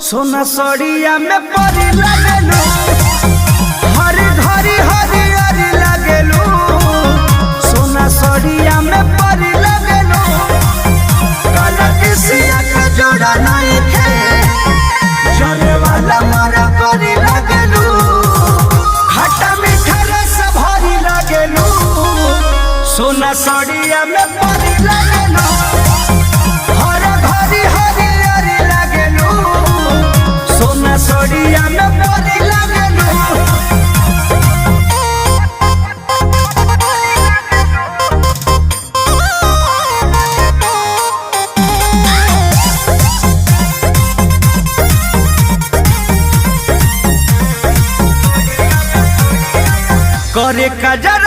सोना सड़िया में परी लगेलू, हरी घरी हरी हरी लगेलू। सोना सड़िया में परी लगेलू, काला किसिया का जोड़ा नहीं खे, जले वाला मारा परी लगेलू। खट्टा मीठा रस भरी लगेलू, सोना सड़िया में परी लगेलू। सड़िया में परी लगेलू। करे कजरा